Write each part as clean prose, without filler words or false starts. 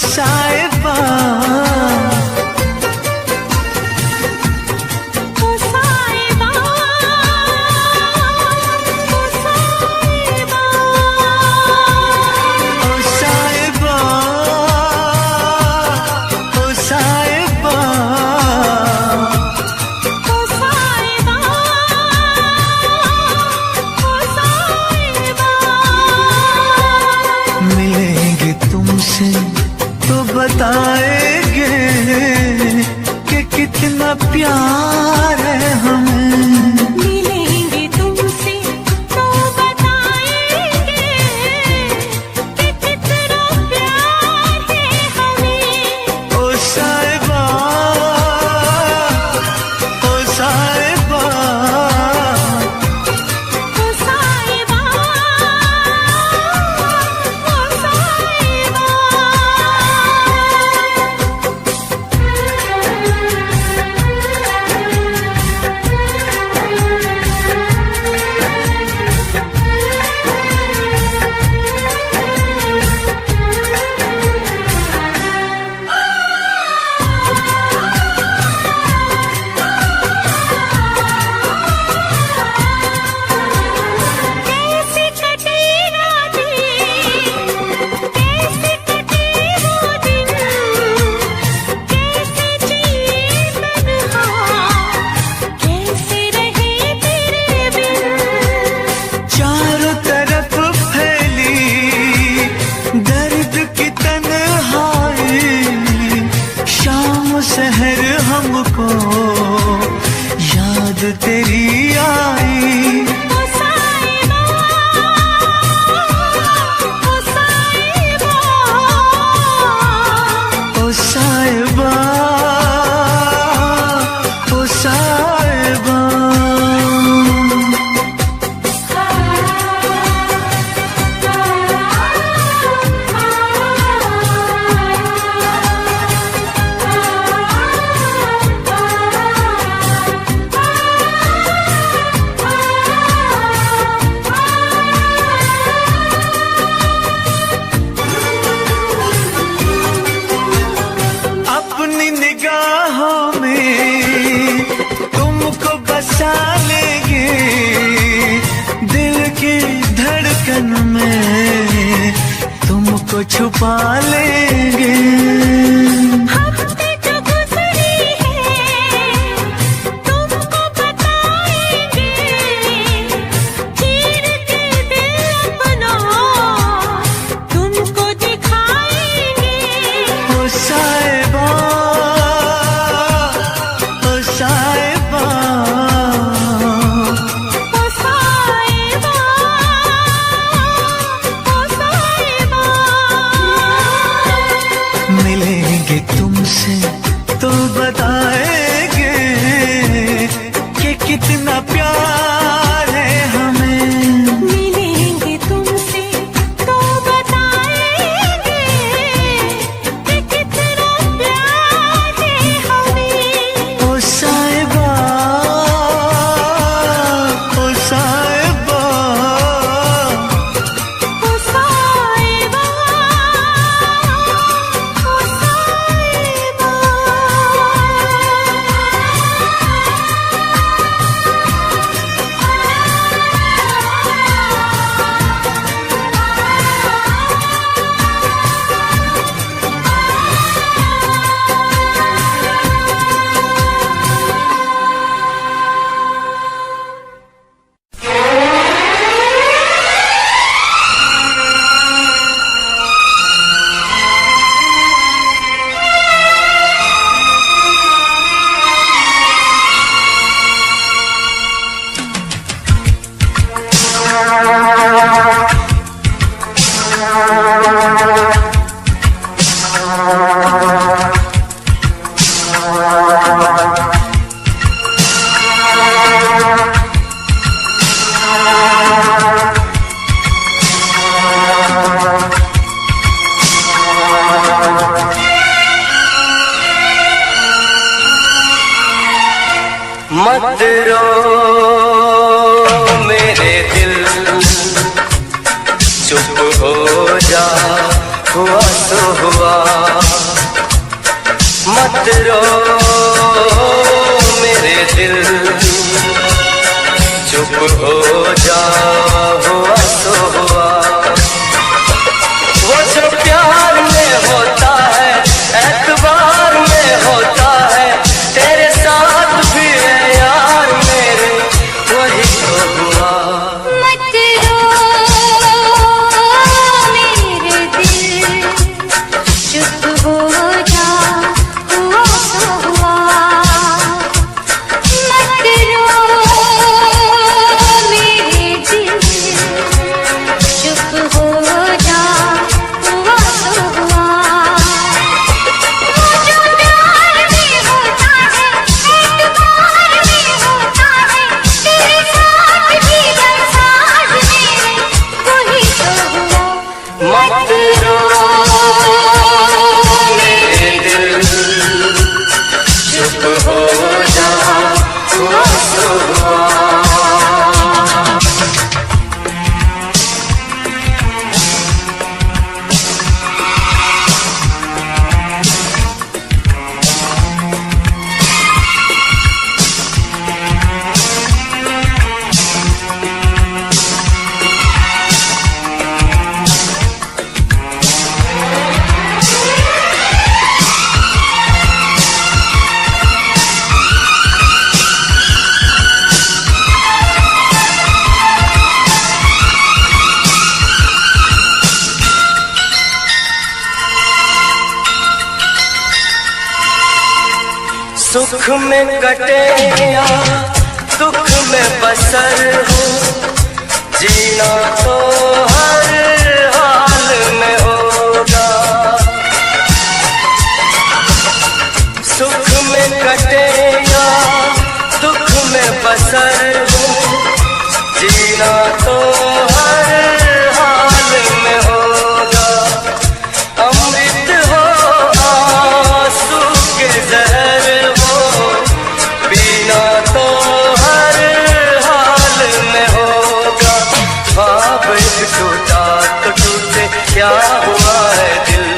साहिबा बताएंगे कि कितना प्यार है हमें। मिलेंगे तुमसे तो बताएंगे कि कितना प्यार है हमें। ओ साहिबा, ओ साहिबा, ओ साहिबा, ओ साहिबा। शहर हमको याद तेरी आई। ओ साहिबा, ओ साहिबा, ओ साहिबा, ओ साहिबा। अपनी निगाहों में तुमको बसा लेंगे, दिल की धड़कन में तुमको छुपा लेंगे। हफ्ते जो गुजरी है तुमको बताएंगे, चीर के दिल अपना तुमको दिखाएंगे। ओ साहिबा, ओ साहिबा, ओ साहिबा, ओ साहिबा। मिलेंगे तुमसे तो बताएंगे कि कितना प्यार है हमें। मिलेंगे तुमसे तो बताएंगे कि कितना प्यार है हमें। ओ साहिबा, ओ साहिबा, ओ साहिबा, ओ साहिबा। मत रो मेरे दिल, चुप हो जा, हुआ तो हुआ। मत रो मेरे दिल, चुप हो जा, हुआ तो हुआ। वो जो प्यार में होता है, एतबार में होता है, तेरे साथ भी है यार मेरे, वही तो हुआ। मत रो मेरे दिल, चुप हो जा, हुआ तो हुआ। मत रो मेरे दिल, चुप हो जा, हुआ तो हुआ। वो जो प्यार में होता है, एतबार में होता है, तेरे साथ भी बरसात मेरे, वही तो हुआ। मत रो मेरे दिल, चुप हो जा, हुआ तो हुआ। सुख में कटे या दुख में बसर हो, जीना तो हर हाल में होगा। सुख में कटे या दुख में बसर हो, जीना तो हर हाल में होगा। अमृत हो आंसू के जहर हो, पीना तो हर हाल में होगा। ख्वाब एक टूटा तो टूटे, क्या हुआ है दिल,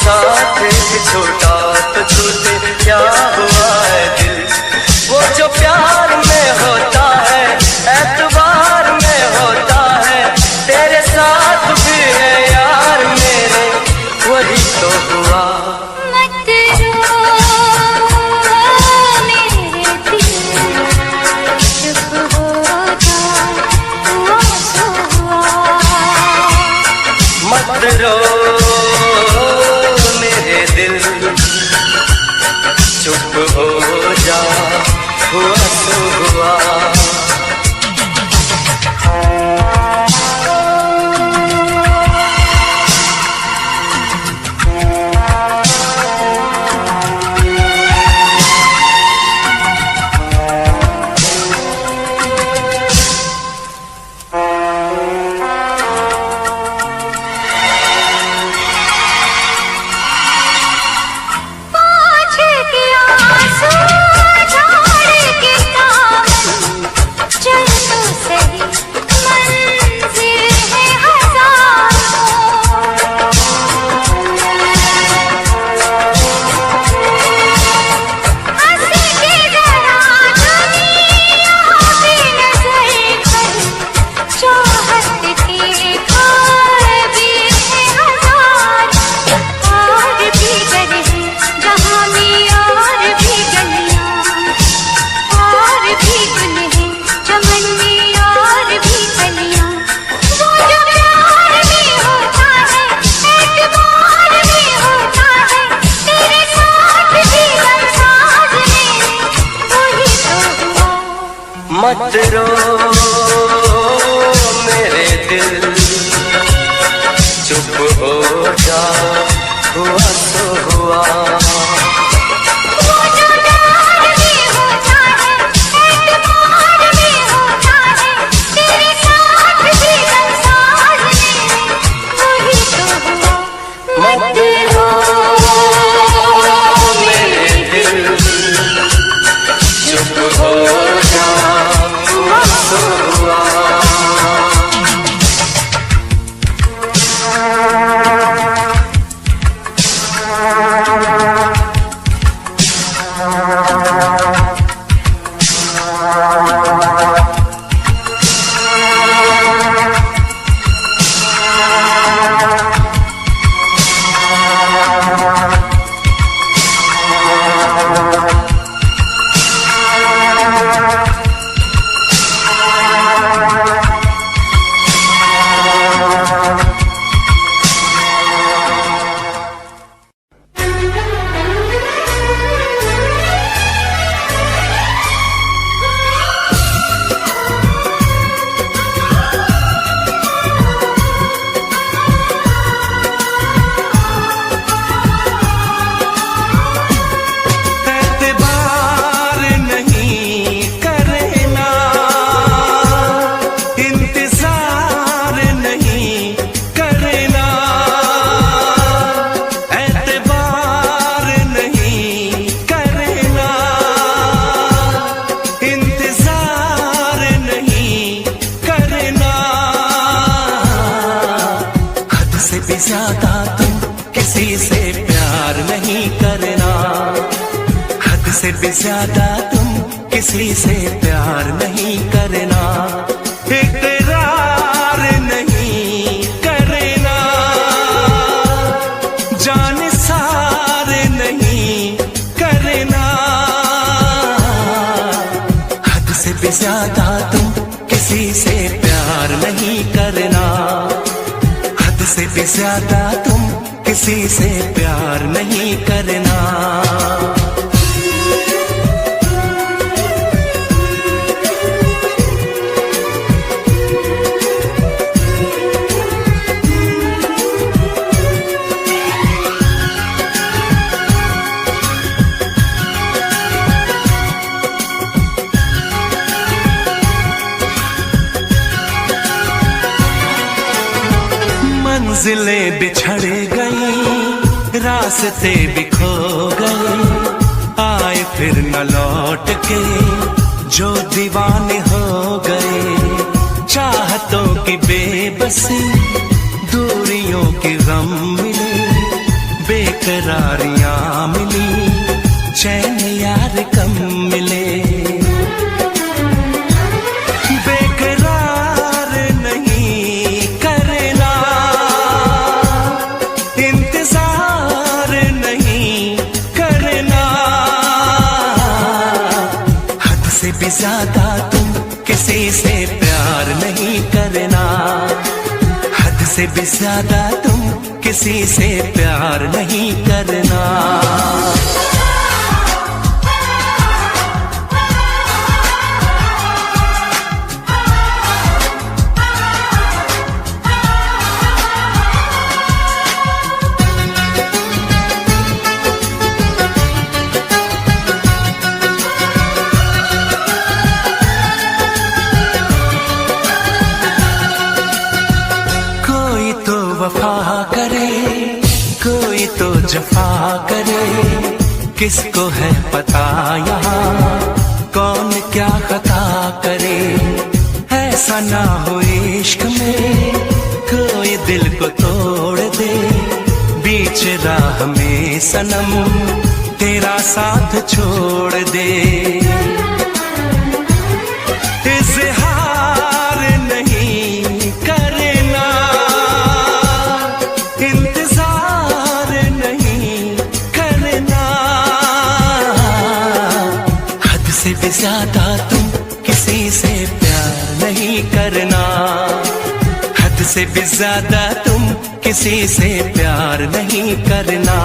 साथ एक छोटा तो टूटे, क्या हुआ है दिल। वो जो प्यार में होता है, एतबार में होता है, तेरे साथ भी है यार मेरे, वही तो हुआ। मत रो मेरे दिल, चुप हो जा, हुआ तो हुआ। मत रो मेरे दिल, चुप हो जा, हुआ तो हुआ। पाँच के आंसू झाड़ के सावन, एतबार नहीं करना, इंतजार नहीं करना, एतबार नहीं करना, इंतजार नहीं करना। हद से भी ज्यादा तुम किसी से प्यार नहीं करना, हद से भी ज्यादा तुम किसी से प्यार नहीं करना, इकरार नहीं करना, जान सार नहीं करना। हद से भी ज्यादा तुम किसी से प्यार नहीं करना, हद से भी ज्यादा तुम किसी से प्यार नहीं करना। मंजिलें बिछड़ गई, रास्ते बिखो गए, आए फिर न लौट के जो दीवाने हो गए। चाहतों की बेबसी, दूरियों की गम मिली, बेकरारियां मिली, चैन यार कम मिले। बेकरार नहीं करना, इंतजार नहीं करना। हद से भी ज्यादा तुम किसी से प्यार नहीं करना, हद से भी ज्यादा तुम किसी से प्यार नहीं करना। कोई तो वफा करे, कोई तो जफा करे, किसको है पता यहाँ कौन क्या खता करे। ऐसा ना हो इश्क में कोई दिल को तोड़ दे, बीच राह में सनम तेरा साथ छोड़ दे। इज़हार नहीं करना, इंतजार नहीं करना। हद से भी ज्यादा तुम किसी से प्यार नहीं करना, हद से भी ज्यादा तुम किसी से प्यार नहीं करना।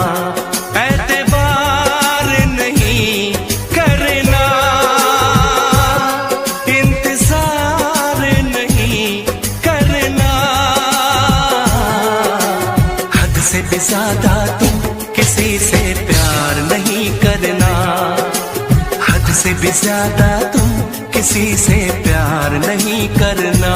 एतबार नहीं करना, इंतजार नहीं करना। हद से भी ज्यादा तुम किसी से प्यार नहीं करना, हद से भी ज्यादा तुम किसी से प्यार नहीं करना।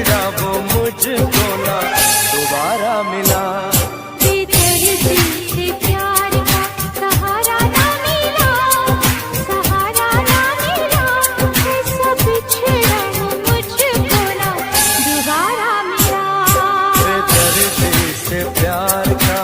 बिछड़ा वो मुझको ना दोबारा मिला। बेदर्दी से प्यार का सहारा ना मिला, सहारा ना मिला, ऐसा बिछड़ा वो मुझको ना दोबारा मिला। बेदर्दी से प्यार का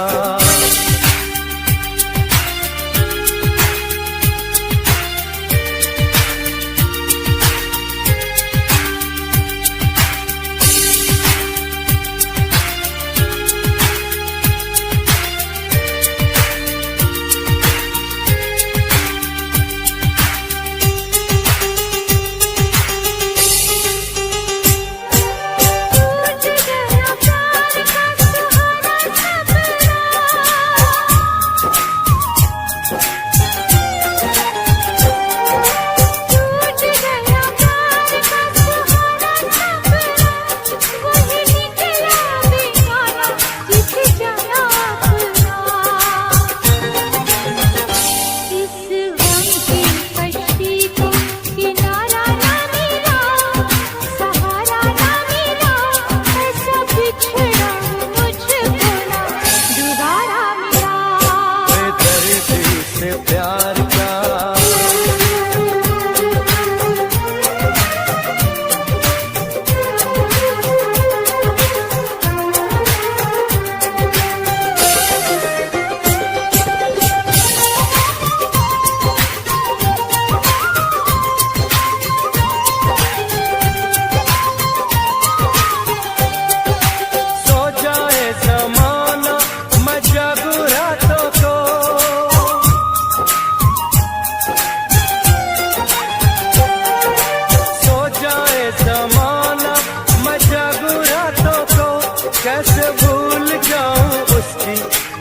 कैसे भूल जाऊं उसकी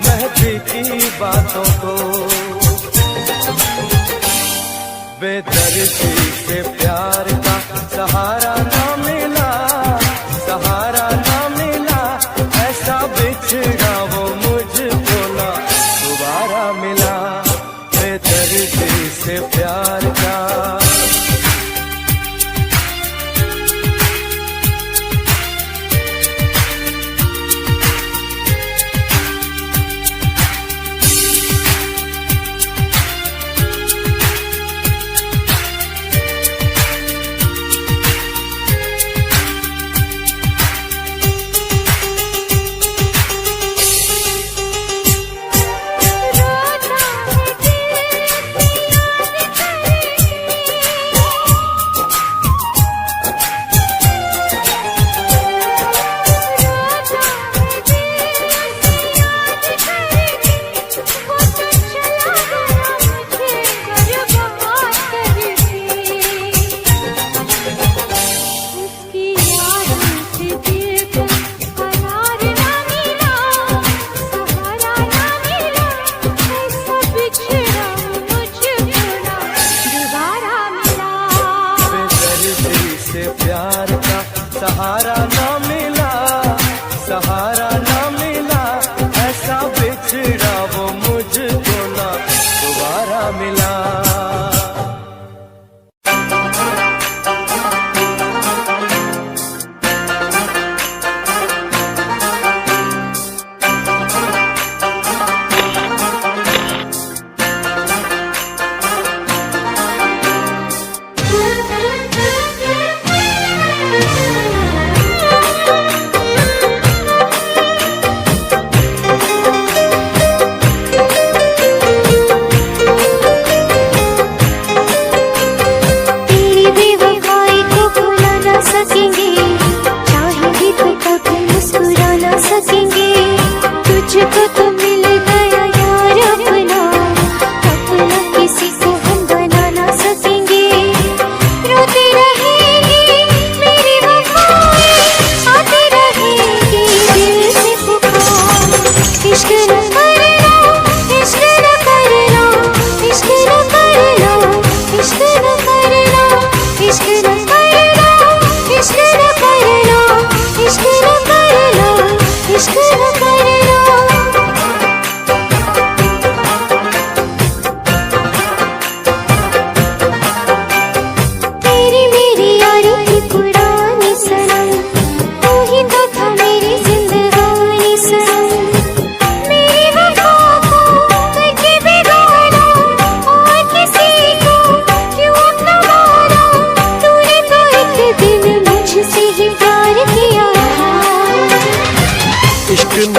महदी की बातों को। बेदर्दी से प्यार का सहारा ना मिला, सहारा ना मिला, ऐसा बिछड़ा वो मुझको ना दोबारा मिला। बेदर्दी से प्यार का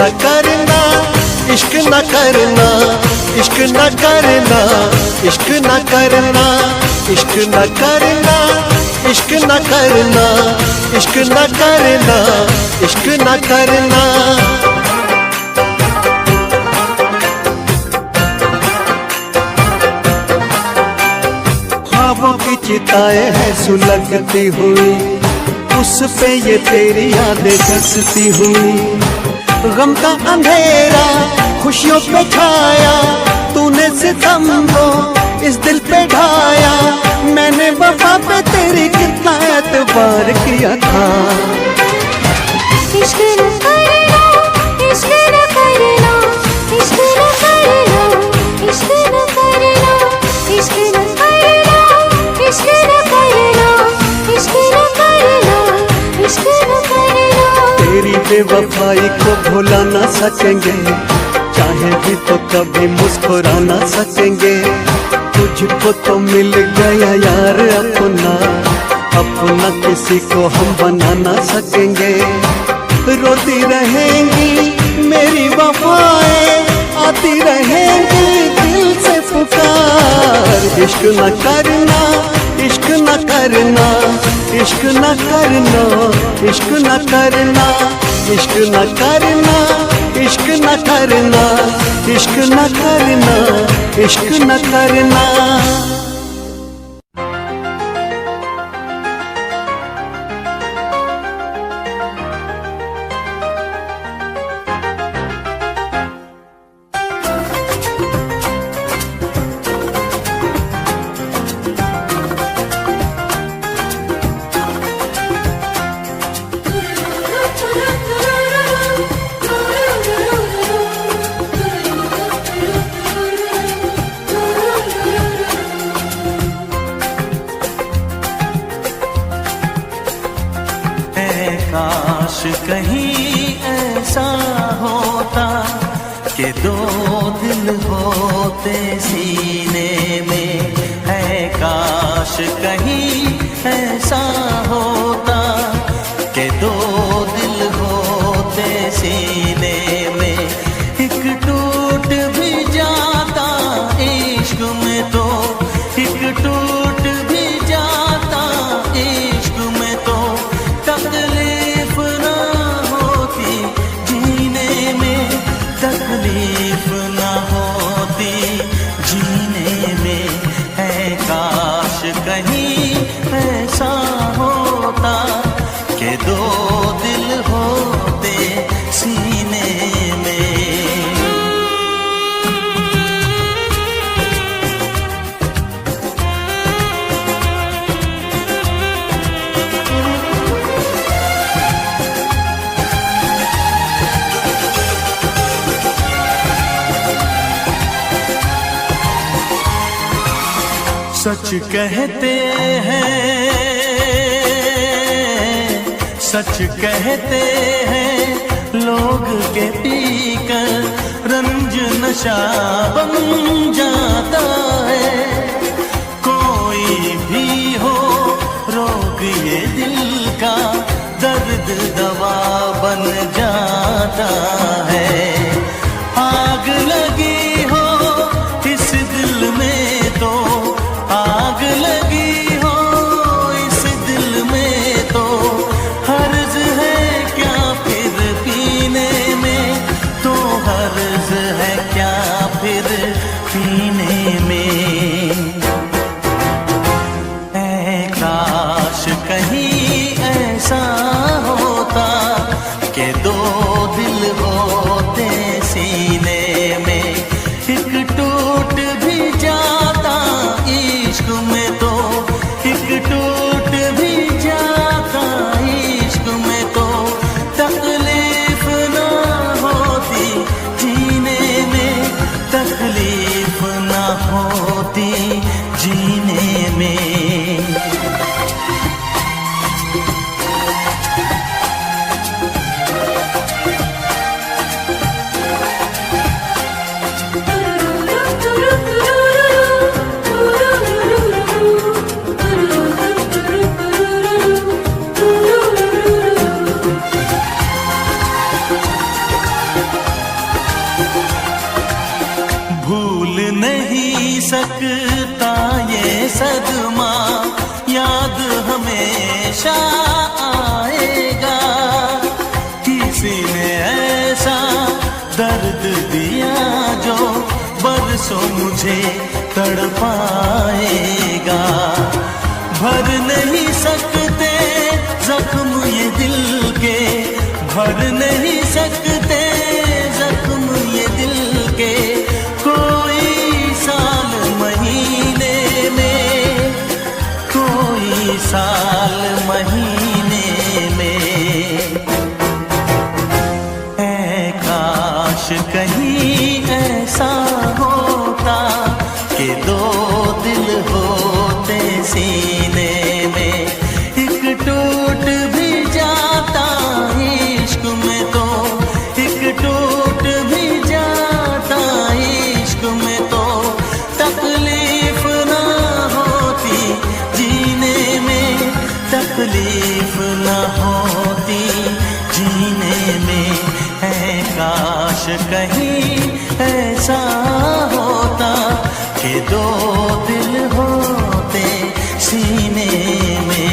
न करना, इश्क न करना, इश्क न करना, इश्क न करना, इश्क न करना, इश्क न करना, इश्क न करना, इश्क न करना। ख्वाबों की चिताएं हैं सुलगती हुई, उस पे ये तेरी यादें धसती हुई। गम का अंधेरा खुशियों पे छाया, तूने सितम को इस दिल पे ढाया। मैंने वफा पे तेरी कितना एतबार किया था। इश्क न करना, इश्क न करना, इश्क न करना, इश्क न करना, इश्क न करना, इश्क न करना, इश्क न करना, इश्क न करना। तेरी बेवफाई को भुला ना सकेंगे, चाहे भी तो कभी मुस्कुरा ना सकेंगे। तुझको तो मिल गया यार अपना, अपना किसी को हम बना ना सकेंगे। रोती रहेंगी मेरी वफाएं, आती रहेंगी दिल से पुकार। इश्क न करना, इश्क न करना, इश्क न करना, इश्क न करना, इश्क न करना, इश्क न करना, इश्क न करना, इश्क न करना। काश कहीं ऐसा होता कि दो दिल होते सीने में। है काश कहीं ऐसा होता कि दो दिल होते सीने में। एक टूट भी जाता इश्क में तो, एक टूट भी जाता इश्क में तो तकलीफ ना होती जीने में, तकलीफ ना होती जीने में। है काश कहीं ऐसा होता कि दो दिल होते सीने में। सच कहते हैं, सच कहते हैं लोग के पीकर रंज नशा बन जाता है। कोई भी हो रोग ये दिल का, दर्द दवा बन जाता है। आग लगी हो इस दिल में तो, आग लगी हो इस दिल में तो हर्ज है क्या फिर पीने में, तो हर्ज है क्या फिर पीने में। ऐ काश कहीं ऐसा होता कि दो दिल होते सीने में। एक टूट भी जाता इश्क में तो, एक टूट भी जाता इश्क में तो तकलीफ ना होती जीने में, तकलीफ ना होती जीने में। सकता ये सदमा, याद हमेशा आएगा। किसी ने ऐसा दर्द दिया जो बरसों मुझे तड़पाएगा। भर नहीं सकते जख्म ये दिल के, भर नहीं सकते जख्म ये दिल के, कोई साल महीने में, कोई साल महीने में। ऐ काश कहीं ऐसा होता कि दो दिल होते सीने में, एक टूट भी जाता इश्क में तो, एक टूट भी जाता इश्क में तो, तकलीफ ना होती जीने में, तकलीफ ना होती जीने में। है काश कहीं ऐसा होता कि दो दिल होते सीने में।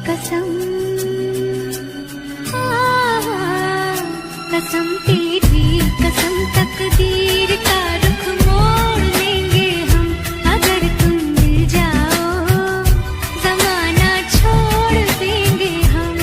कसम, कसम तेरी कसम, तकदीर का रुख मोड़ लेंगे हम अगर तुम मिल जाओ, जमाना छोड़ देंगे हम।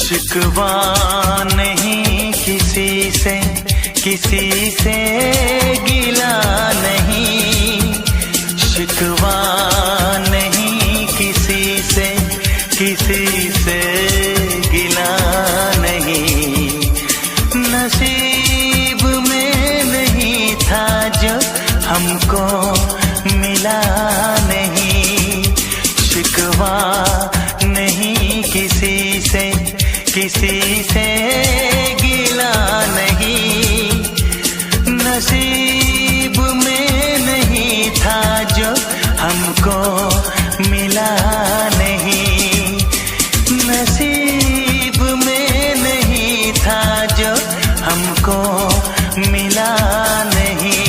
शिकवा नहीं किसी से गिला नहीं, शिकवा नहीं किसी से गिला नहीं, नसीब में नहीं था जो हमको मिला नहीं, शिकवा नहीं किसी से गिला नहीं, नसीब में नहीं था जो हमको मिला नहीं, नसीब में नहीं था जो हमको मिला नहीं।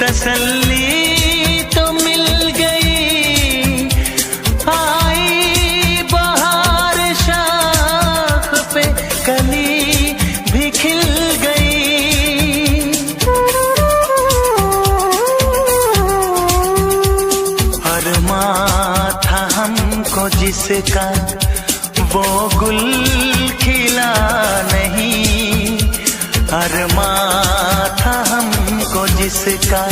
तसल्ली तो मिल गई, आई बहार शाख पे कली भी खिल गई, अरमां था हमको जिसका वो गुल खिला नहीं, अरमां था हमको जिसका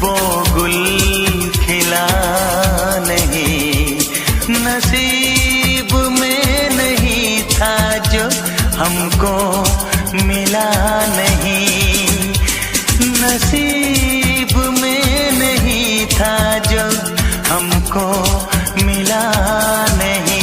वो गुल खिला नहीं, नसीब हमको मिला नहीं, नसीब में नहीं था जो हमको मिला नहीं।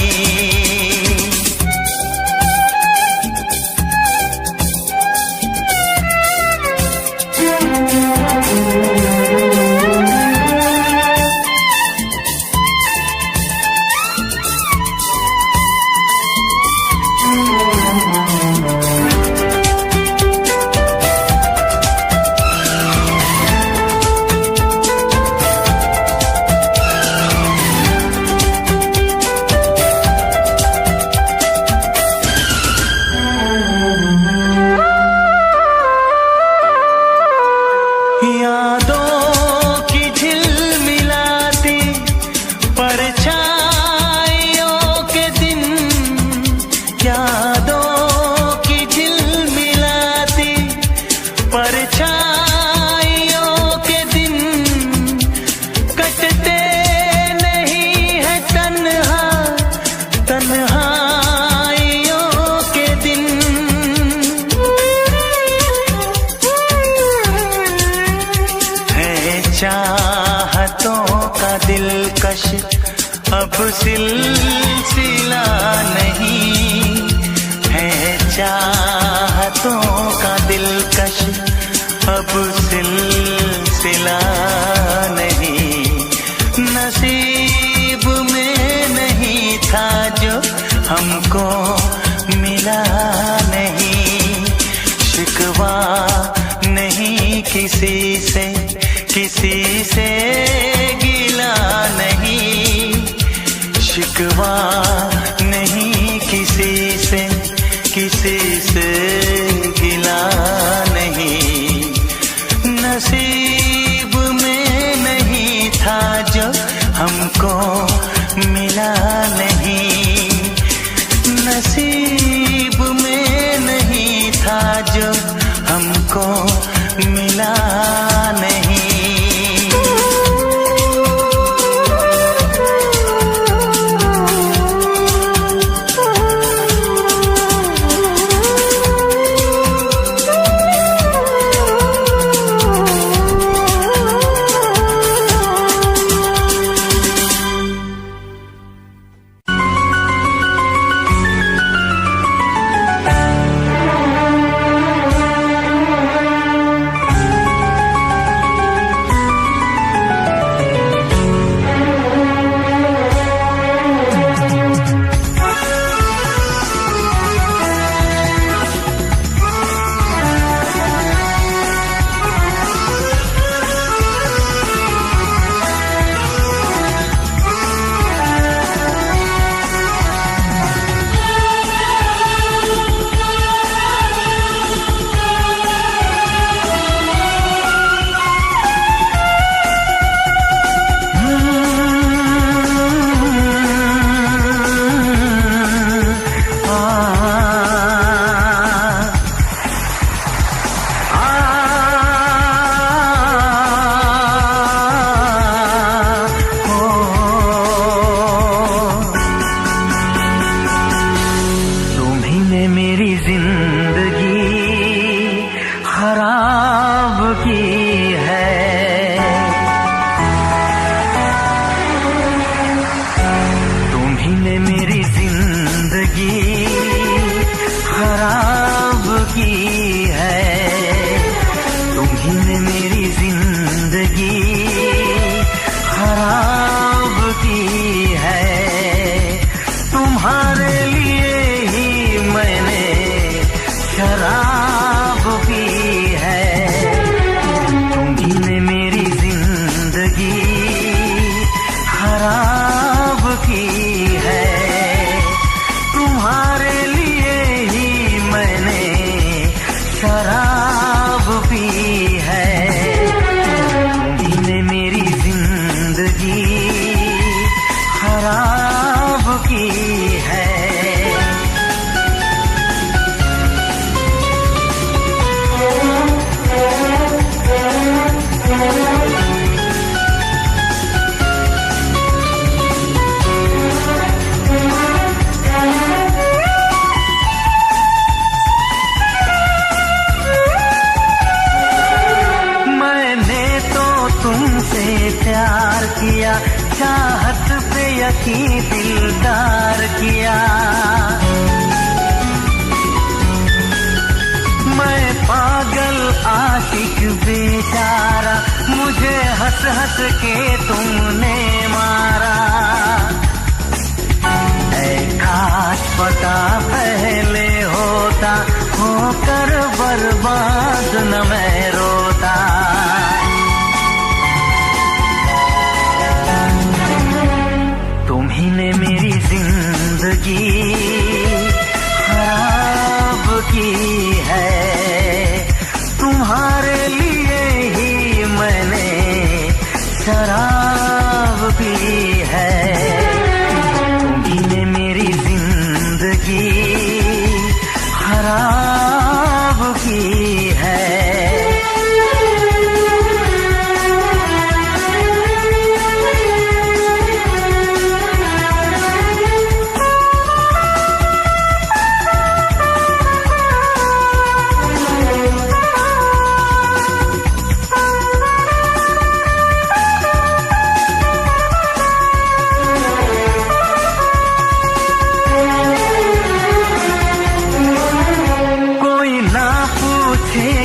यादों की झिलमिलाती परछाइयों के दिन, यादों की झिलमिलाती परछाइयों के दिन, कटते नहीं है तन्हा तन्हाइयों के दिन। चाहतों का दिलकश अब सिलसिला नहीं है, चाहतों का दिलकश अब सिलसिला नहीं, नसीब में नहीं था जो हमको मिला नहीं। शिकवा नहीं किसी से, किसी से गिला नहीं, शिकवा नहीं किसी से, किसी से गिला नहीं, नसीब में नहीं था जो हमको मिला नहीं, नसीब में नहीं था जो हमको मिला नहीं। दिलदार किया। मैं पागल आशिक बेचारा, मुझे हंस हंस के तुमने मारा। ऐ काश पता पहले होता, होकर बर्बाद न मैं रोता। तुम्ही ने मेरी जिंदगी खराब की है, तुम्हारे लिए ही मैंने शराब पी है। तुम्ही ने मेरी जिंदगी खराब की है।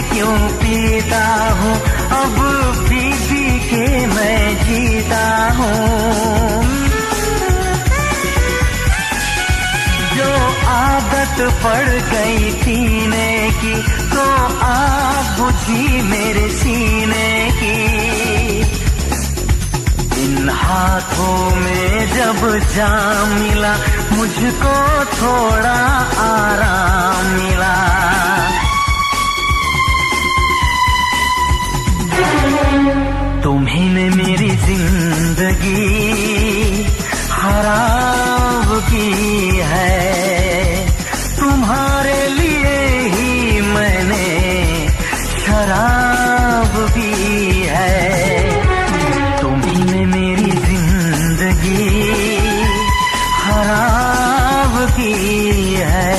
क्यों पीता हूँ अब पी पी के मैं जीता हूँ। जो आदत पड़ गई पीने की, तो आग बुझी मेरे सीने की। इन हाथों में जब जाम मिला, मुझको थोड़ा आराम मिला। तुम्ही ने मेरी जिंदगी खराब की है, तुम्हारे लिए ही मैंने शराब पी है। तुम्ही ने मेरी जिंदगी खराब की है।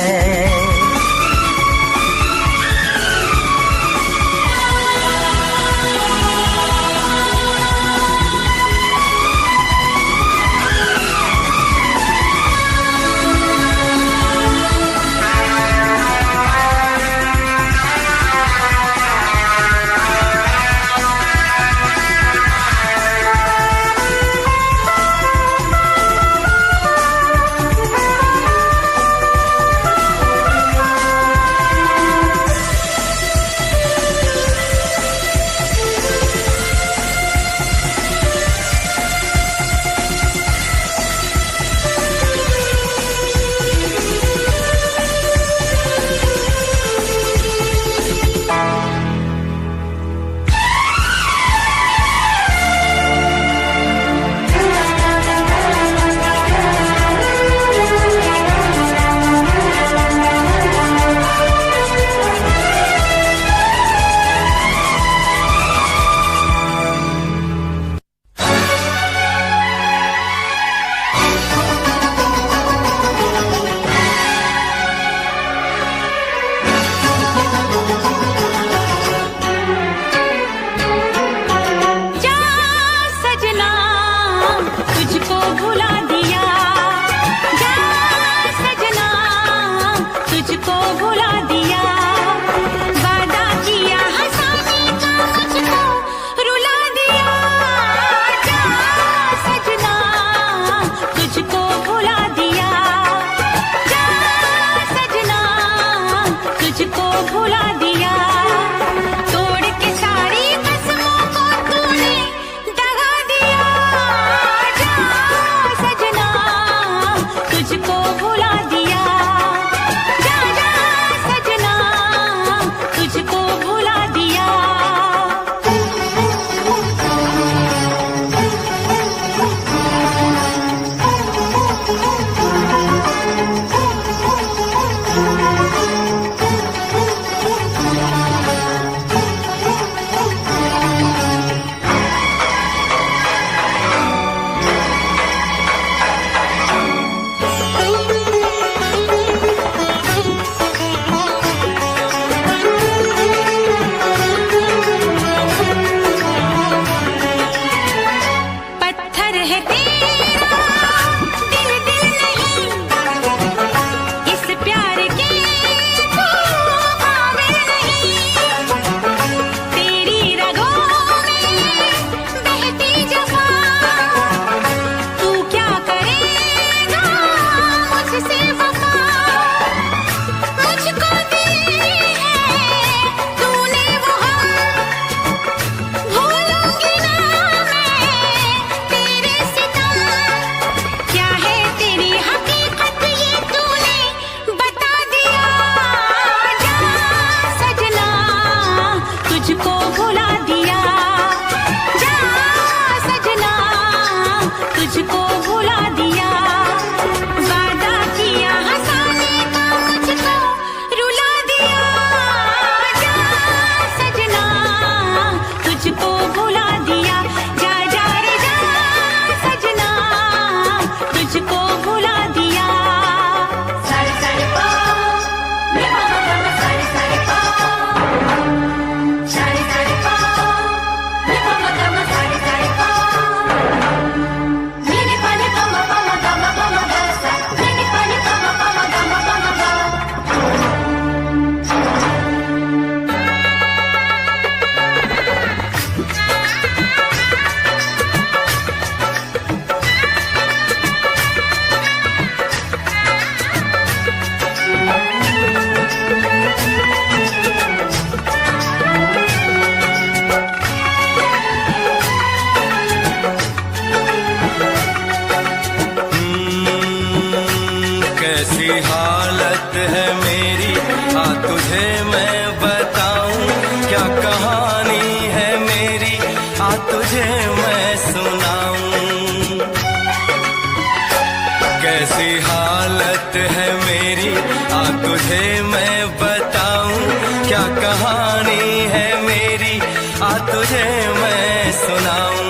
कैसी हालत है मेरी, आ तुझे मैं बताऊं क्या कहानी है मेरी, आ तुझे मैं सुनाऊं।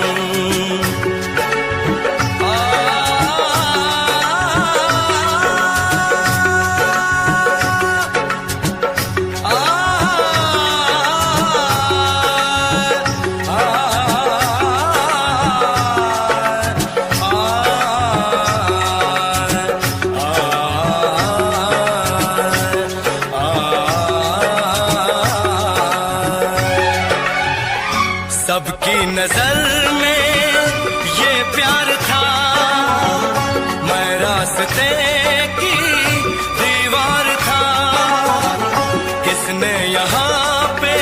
सबकी नजर में ये प्यार था, मैं रास्ते की दीवार था, किसने यहाँ पे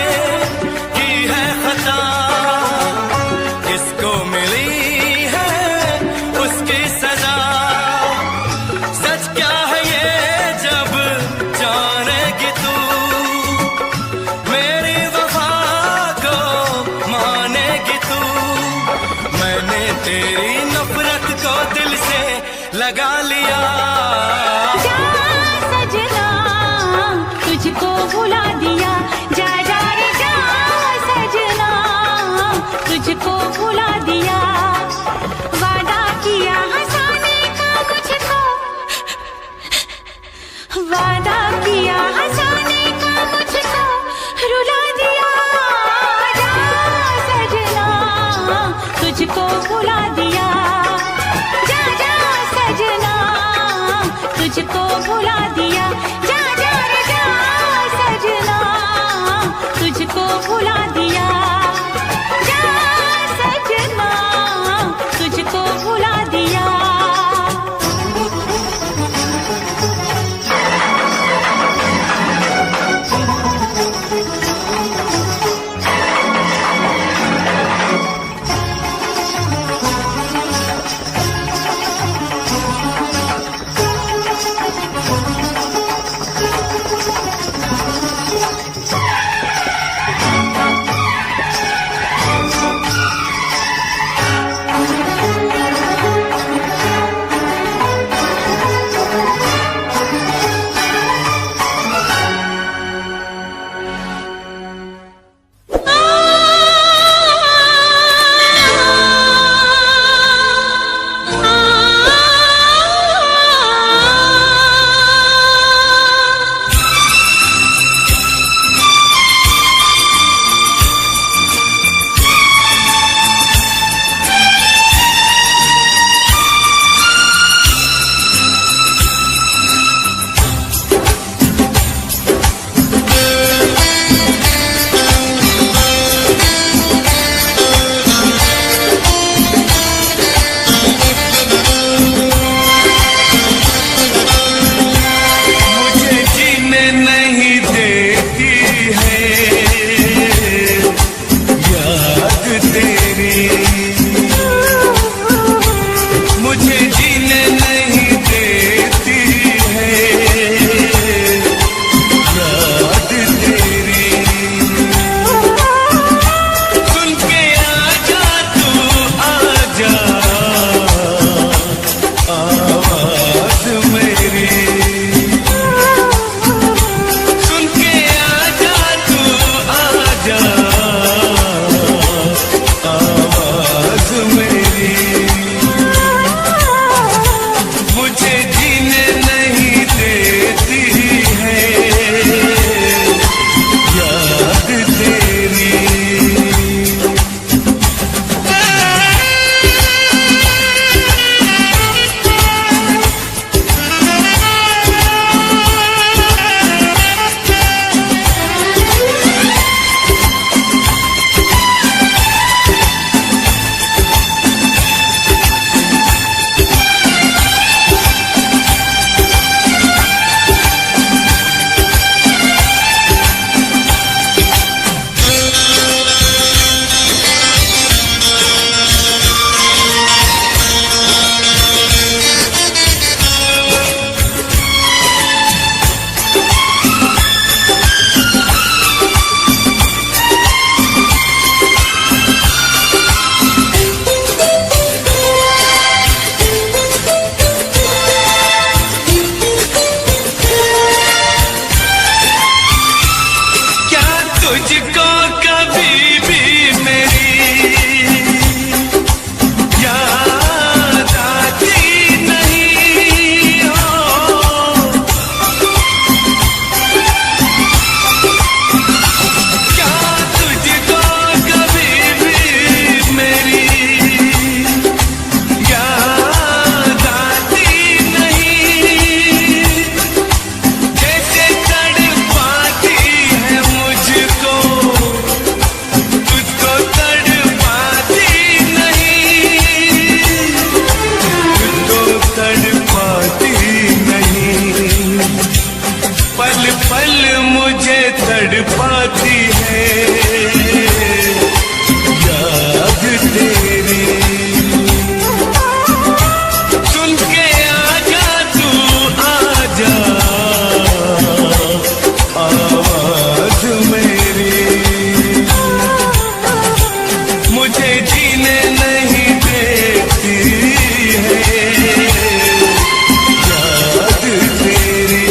की है खता, किसको मिली है उसकी सजा। सच क्या है ये जब जानेगी तू, मेरी वफा को मानेगी तू। मैंने तेरी नफरत को दिल से लगा लिया। जा सजना तुझको भुला दिया, जा जा रे जा सजना तुझको भुला दिया। वादा किया हंसाने का मुझको, वादा किया हंसाने का मुझको रुला दिया। जा सजना तुझको भुला दिया, जा जा सजना तुझको भुला दिया। जा जा रे जा सजना तुझको भुला दिया, जा सजना। पाती नहीं, पल पल मुझे तड़पाती है याद तेरी। सुन के आजा तू आजा आवाज मेरी, मुझे जीने नहीं देती है याद तेरी।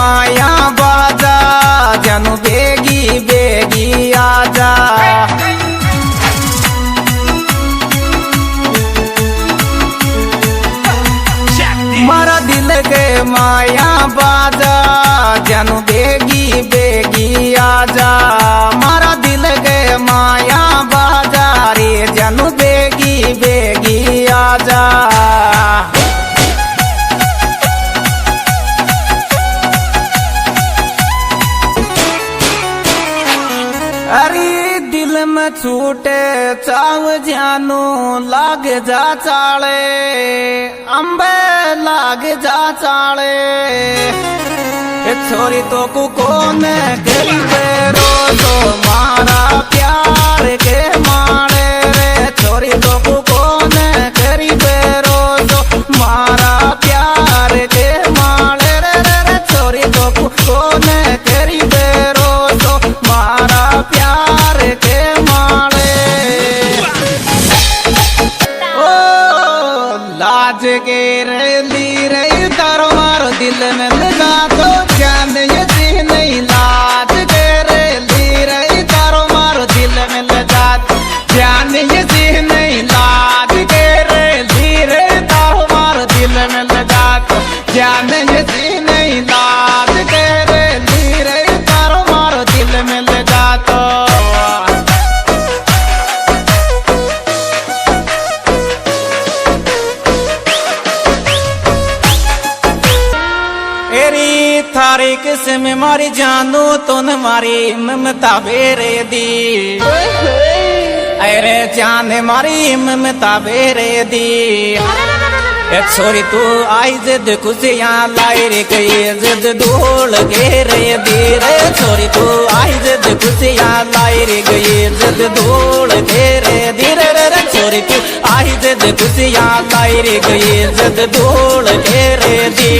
माया बाजा जानू बेगी बेगी आजा। मारा दिल के माया बाजा जानू बेगी बेगी आजा। मारा दिल के माया बाजा रे जानू बेगी बेगी आजा। अरे दिल में छूटे चाव जानू लाग जा चाले अम्बे लाग जा चाले। छोरी तो कौन गई बेरो तो मारा प्यार के मारे रे। छोरी तो कौन करी बेरो तो मारा प्यार के मारे रे रे। छोरी तो कौन करी बेरो तो मारा प्यार के मारे। ओ लाज के रे ली रे तारो मारो दिल में लगा तो जान ये जी नहीं। लाज के रे ली रे तारो मारो दिल में लगा तो जान ये जी नहीं। लाज के रे ली रे तारो मारो दिल में लगा तो जान ये जी नहीं। लाज के रे ली रे तारो मारो दिल में लगा तो। थारी किस्म मारी जानू तो न मारी ममता बेरे दी। अरे जान मारी ममता बेरे दी। छोरी तू आई जिद खुशियाँ लाई रे गई जिद ढोल घेरे दी रे। छोरी तू आई जिद खुशियाँ लाई रे गई जिद ढोल घेरे दी रे रे। छोरी तू आई जिद खुशियाँ लाई रे गई जिद ढोल घेरे दी।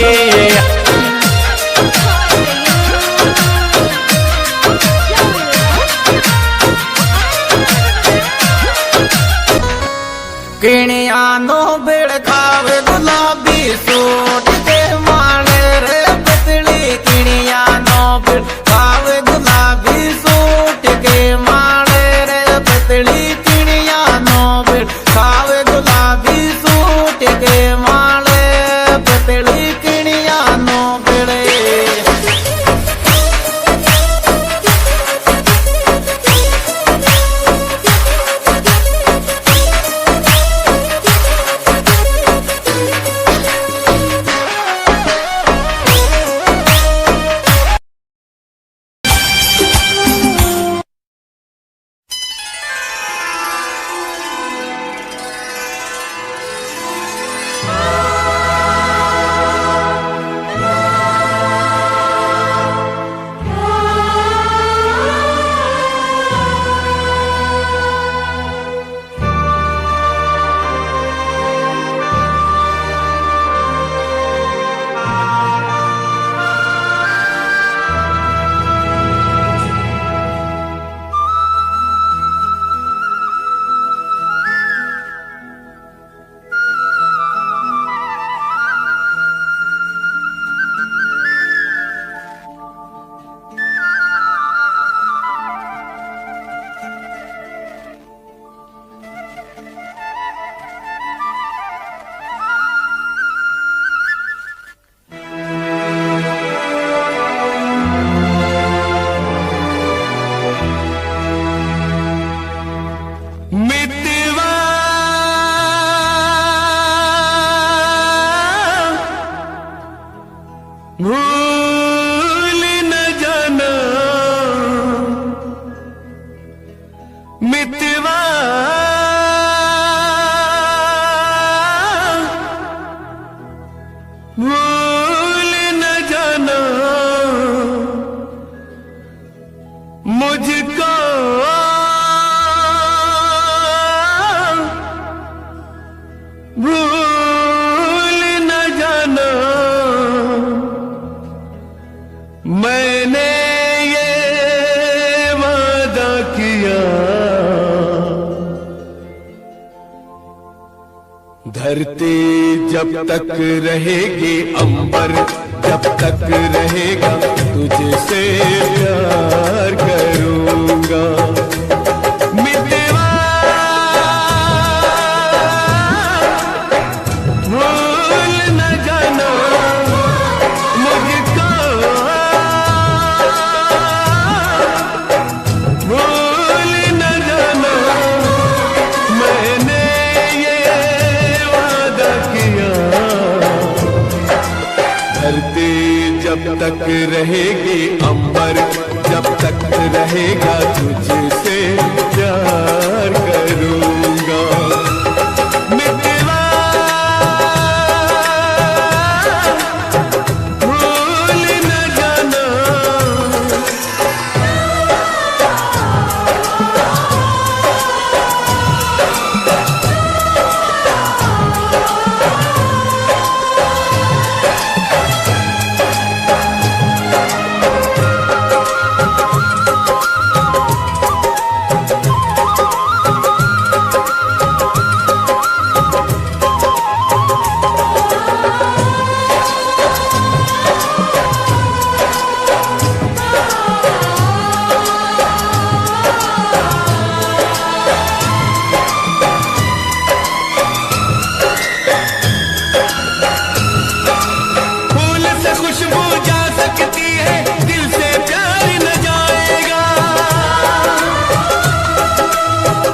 किणिया नो बेड़ खावे गुलाबी सूट के माले रे पतली। किणिया नो बेड़ खावे गुलाबी सूट के माले रे पतली। किणिया नो बेड़ खावे गुलाबी सूट के माले पतली। किणिया नो बेड़े भूल न जाना मितवा भूल न जाना मुझको भूल न जाना मैंने ये वादा किया धरती जब तक रहेगी अंबर जब तक रहेगा तुझसे प्यार करूंगा। मितवा भूल न जाना मुझको, भूल न जाना मैंने ये वादा किया। धरती जब तक रहेगी, अंबर जब तक रहेगा, तुझसे प्यार करूंगा। मितवा भूल न जाना। फूल से खुशबू जा सकती है, दिल से प्यार न जाएगा।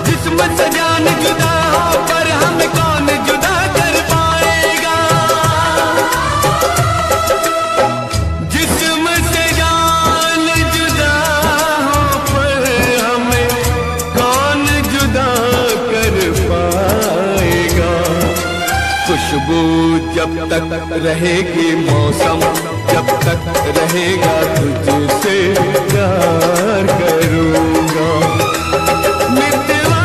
जिस्म से जान जुदा हो, पर हमें कौन जुदा कर पाएगा। जिस्म से जान जुदा हो, पर हमें कौन जुदा कर पाएगा। खुशबू जब तक रहेगी, मौसम जब तक रहेगा, तुझसे प्यार करूंगा। मितवा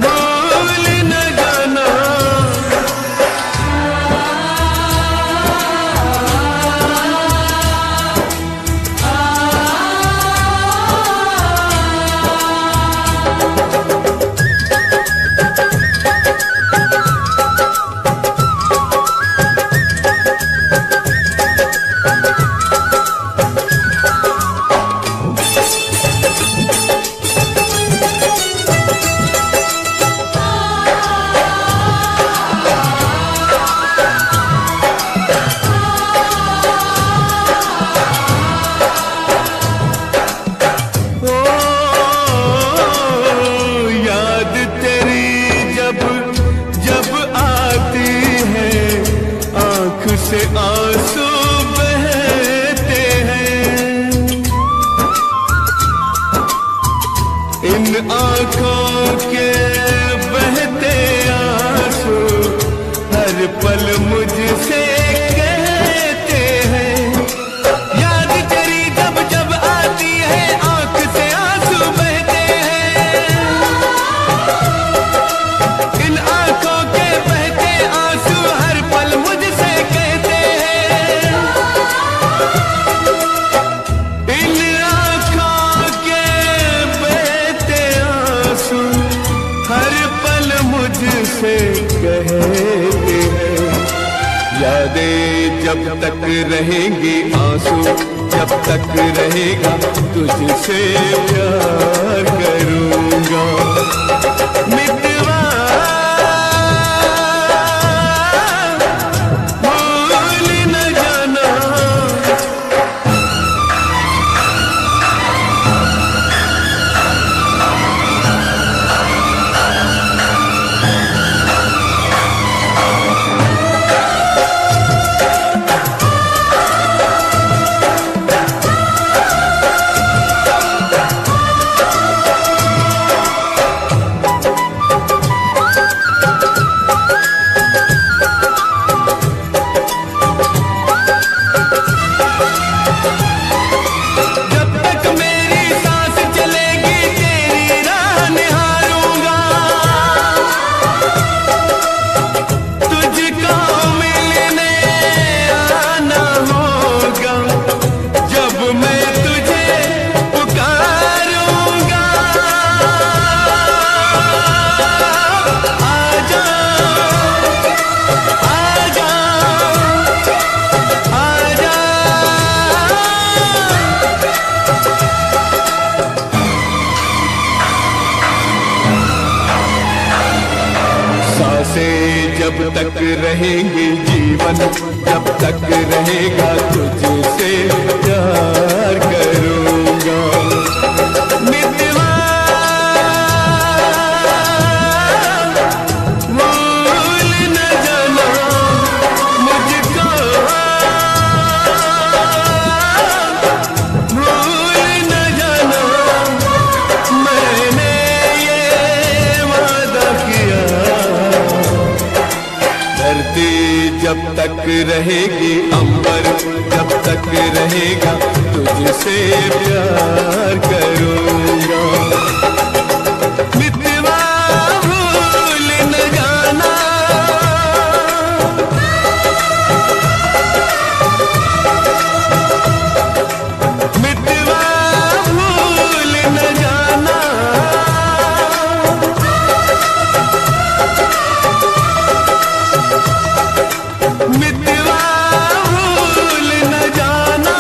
भूल न जाना। ओ याद तेरी जब जब आती है, आँख से आंसू बहते हैं। इन आँखों के बहते आंसू हर पल मुझसे कहते हैं। याद तेरी जब जब आती है, आँख से आंसू बहते हैं। इन आँखों के बहते आंसू हर पल मुझसे कहते हैं। इन आँखों के बहते आंसू हर पल मुझसे कहते हैं। यादें जब तक रहेंगी, आंसू जब तक रहेगा, तुझसे प्यार करूंगा। मितवा भूल न जाना। तक रहेंगे जीवन, जब तक रहेगा तुझसे प्यार करूँगा। मितवा भूल न जाना मुझको, भूल न जाना मैंने ये वादा किया। धरती जब तक रहेगी, अंबर जब तक रहेगा तुझसे प्यार करूँगा। मितवा भूल न जाना, मितवा भूल न जाना, मितवा भूल न जाना।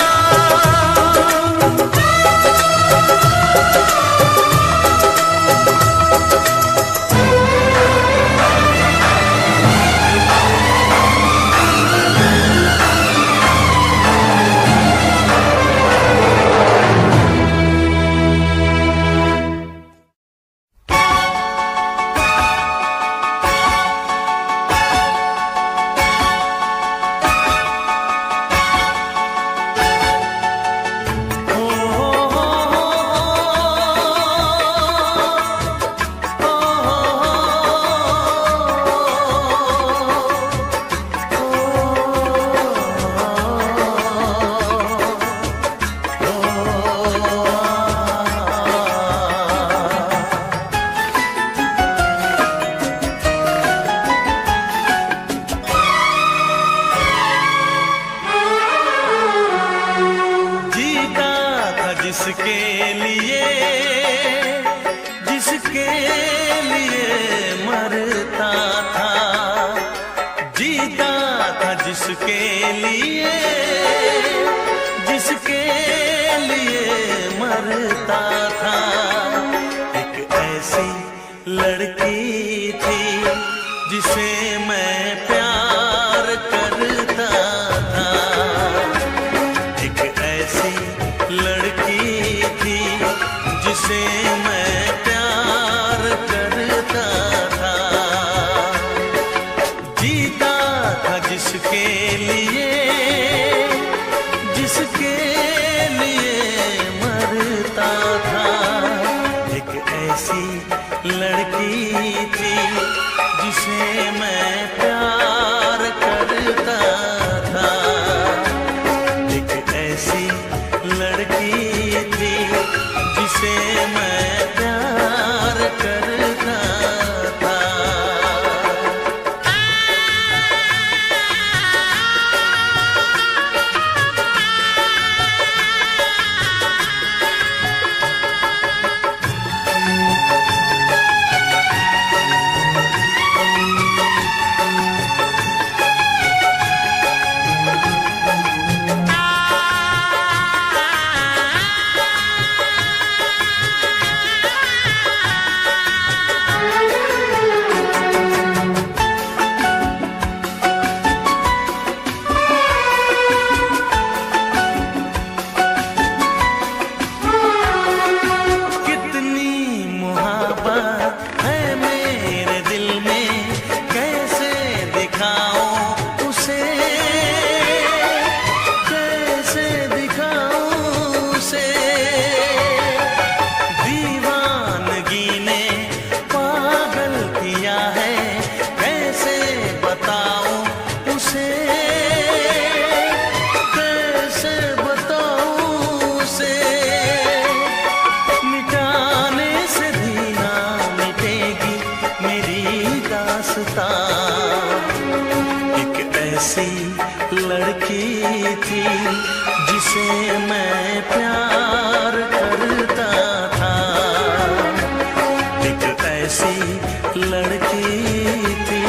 जिसके लिए, जिसके लिए मरता था, जीता था जिसके लिए, जिसके लिए मरता था। एक ऐसी लड़की थी जिसे मैं प्यार करता था, एक ऐसी लड़की थी जिसे मैं प्यार करता था। जीता था जिसके लिए, जिसके लिए मरता था। एक ऐसी लड़की थी जिसे मैं प्यार करता था, एक ऐसी लड़की थी जिसे मैं प्यार करता था। लड़की थी जिसे मैं प्यार करता था, एक ऐसी लड़की थी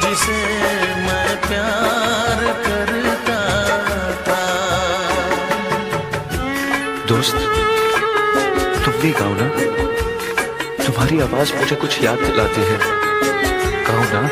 जिसे मैं प्यार करता था। दोस्त, तुम भी गाओ ना, तुम्हारी आवाज मुझे कुछ याद दिलाती है, गाओ ना।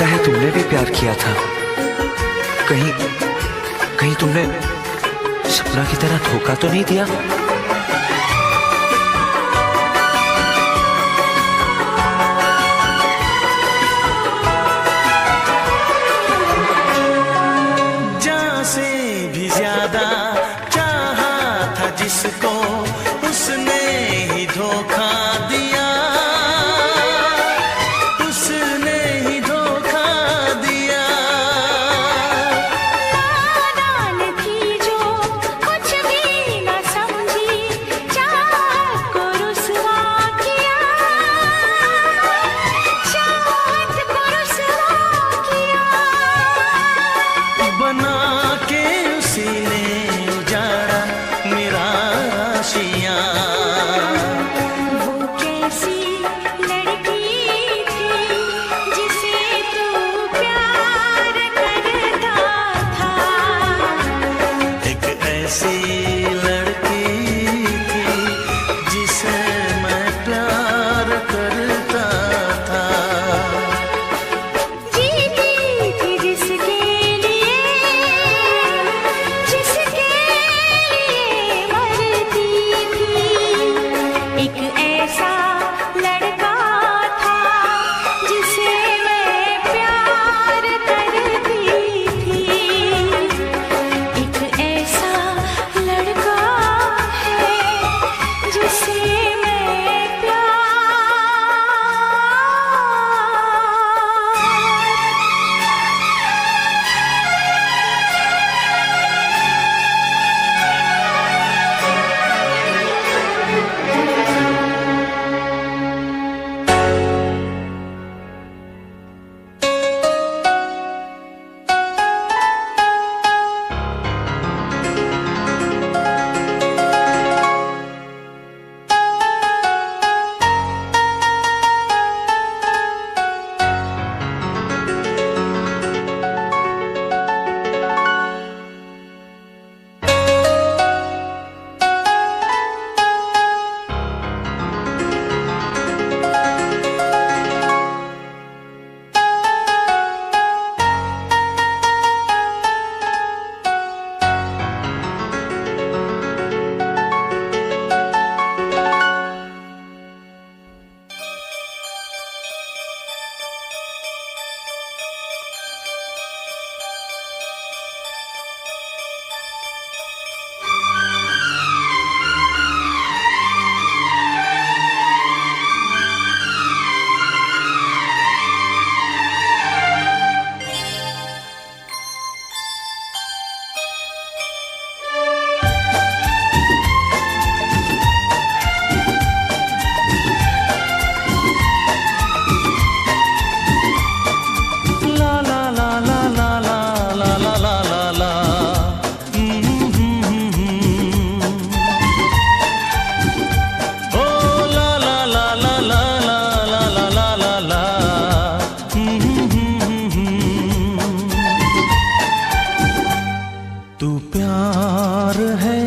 लगता है तुमने भी प्यार किया था। कहीं कहीं तुमने सपना की तरह धोखा तो नहीं दिया? जान से भी ज्यादा चाहा था जिसको, उसने ही धोखा दिया, उसने ही धोखा दिया। नादान थी जो कुछ भी न समझी, चाहत को रुसवा किया, चाहत को रुसवा किया। बना के उसी ने उजाड़ा मेरा आशियाँ। वो कैसी लड़की थी जिसे तू प्यार करता था। एक ऐसी लड़की थी जिसे मैं प्यार करता था। जीती थी जिसके लिए, जिसके लिए मरती थी। एक ऐसा लड़का था जिसे मैं प्यार करती थी। एक ऐसा लड़का है जिसे मैं प्यार। तू प्यार है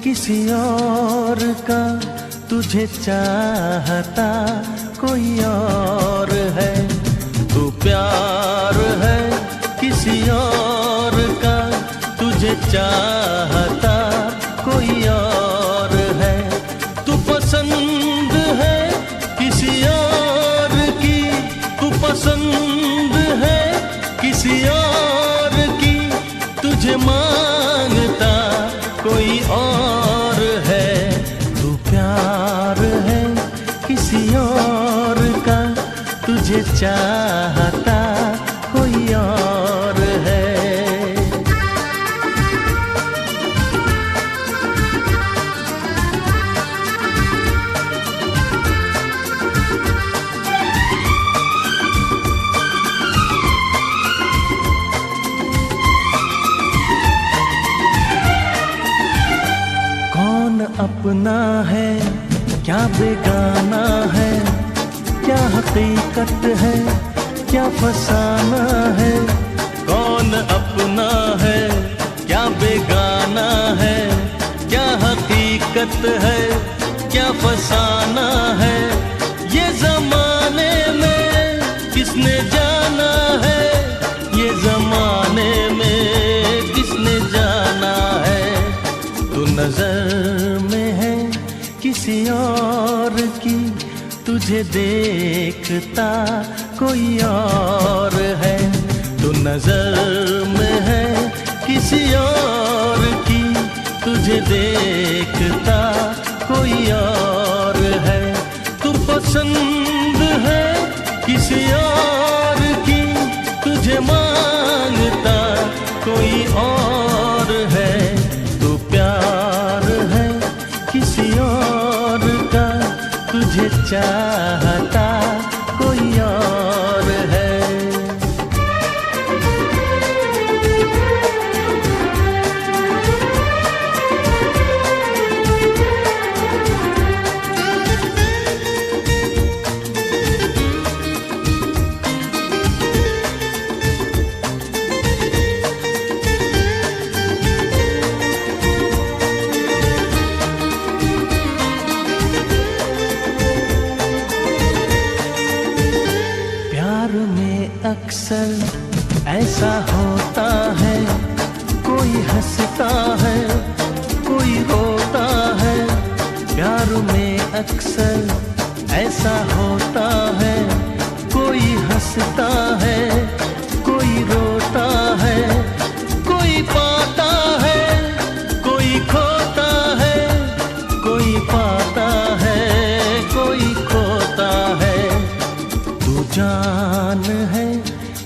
किसी और का, तुझे चाहता कोई और है। तू प्यार है किसी और का, तुझे चाहता कोई और है। तू पसंद है किसी और की, तू पसंद है किसी और की, तुझे मांगता कोई और है। तू प्यार है किसी और का, तुझे चाहता कोई और है। कौन अपना है क्या बेगाना है, क्या हकीकत है क्या फसाना है। कौन अपना है क्या बेगाना है, क्या हकीकत है क्या फसाना है। ये जमाने में किसने जाना है तुझे देखता कोई और है, तू नजर में है किसी और की, तुझे देखता कोई और है, तू पसंद है किसी और की, तुझे मांगता कोई और है, तू प्यार है किसी और का, तुझे चाहता कोई और है। अक्सर ऐसा होता है, कोई हंसता है कोई रोता है, प्यार में अक्सर ऐसा होता है, कोई हंसता है कोई रोता है, कोई पाता है कोई खोता है, कोई पाता है कोई खोता है, तू जान है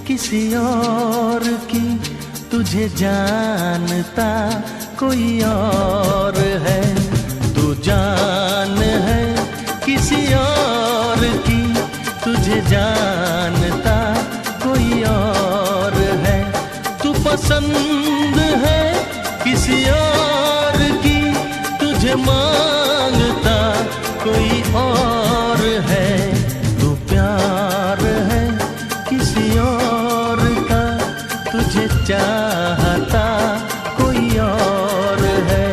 किसी और की, तुझे जानता कोई और है, तू जान है किसी और की, तुझे जानता कोई और है, तू पसंद है किसी और की, तुझे मांगता कोई और है, तू प्यार है किसी और का, तुझे चाहता कोई और है।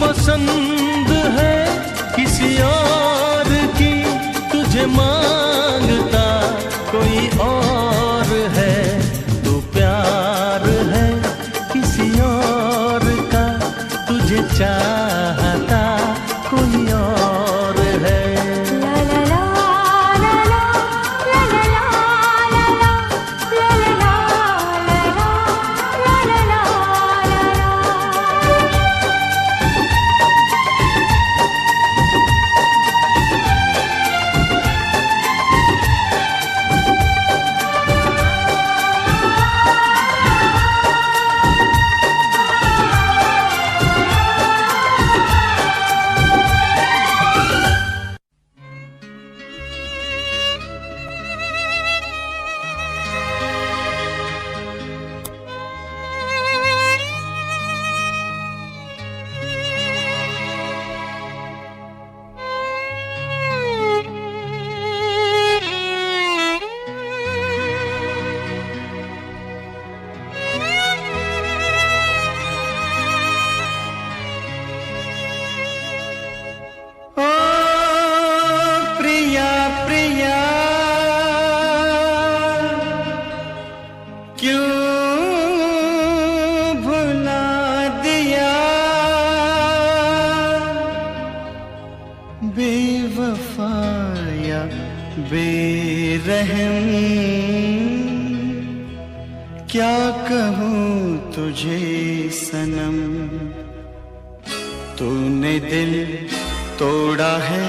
पसंद है किसी और की, तुझे मांगता कोई और है, तू प्यार है किसी और का, तुझे चाहता कोई और है। बेरहम क्या कहूँ तुझे सनम, तूने दिल तोड़ा है,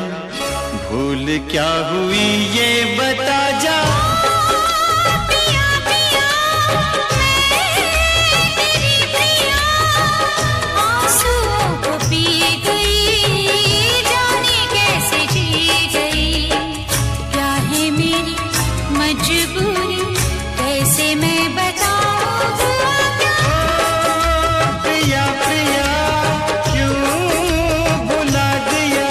भूल क्या हुई ये बता जा। पिया पिया मैं तेरी प्रिया, आंसुओं को पी गई, जाने कैसे जी गई। क्या है मेरी मजबूरी, कैसे मैं बताऊं हुआ क्या। प्रिया प्रिया क्यों भुला दिया,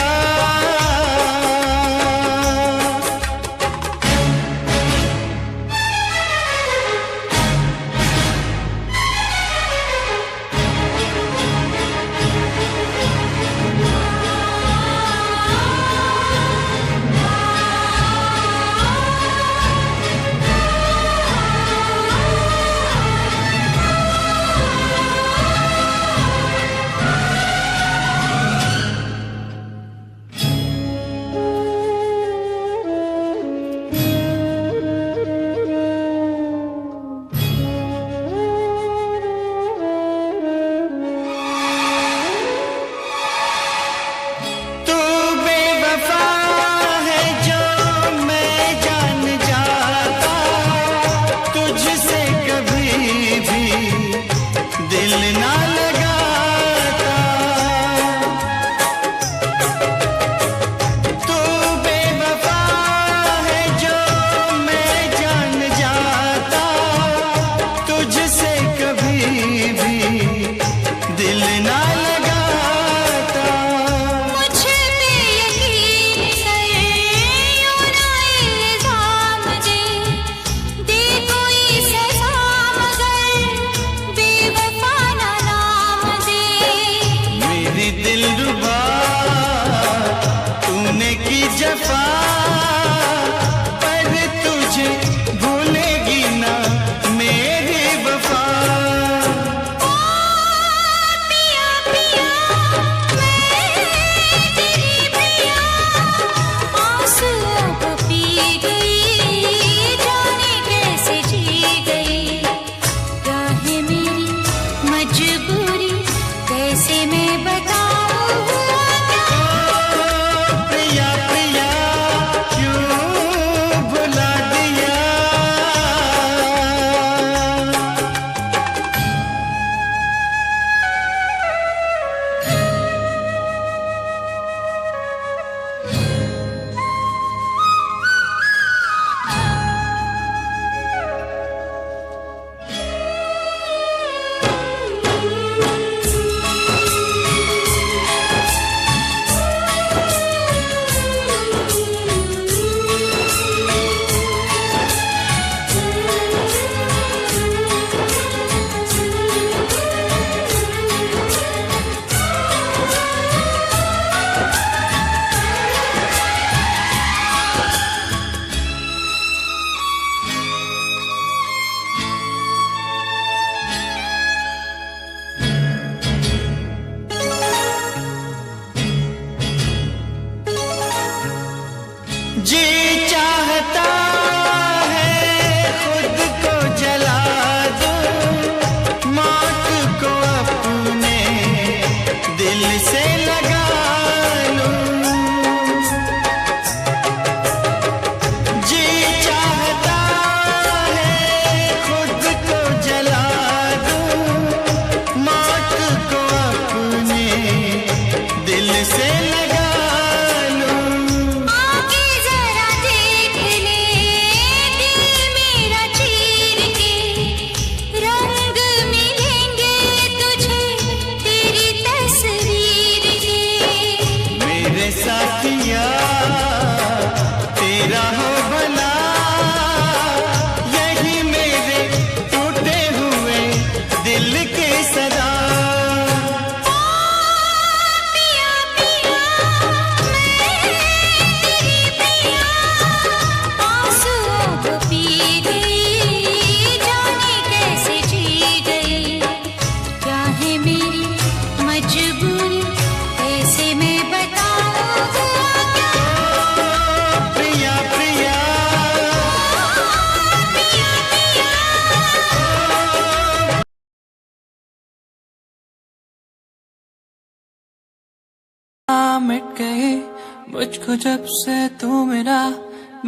मुझको जब से तू मेरा,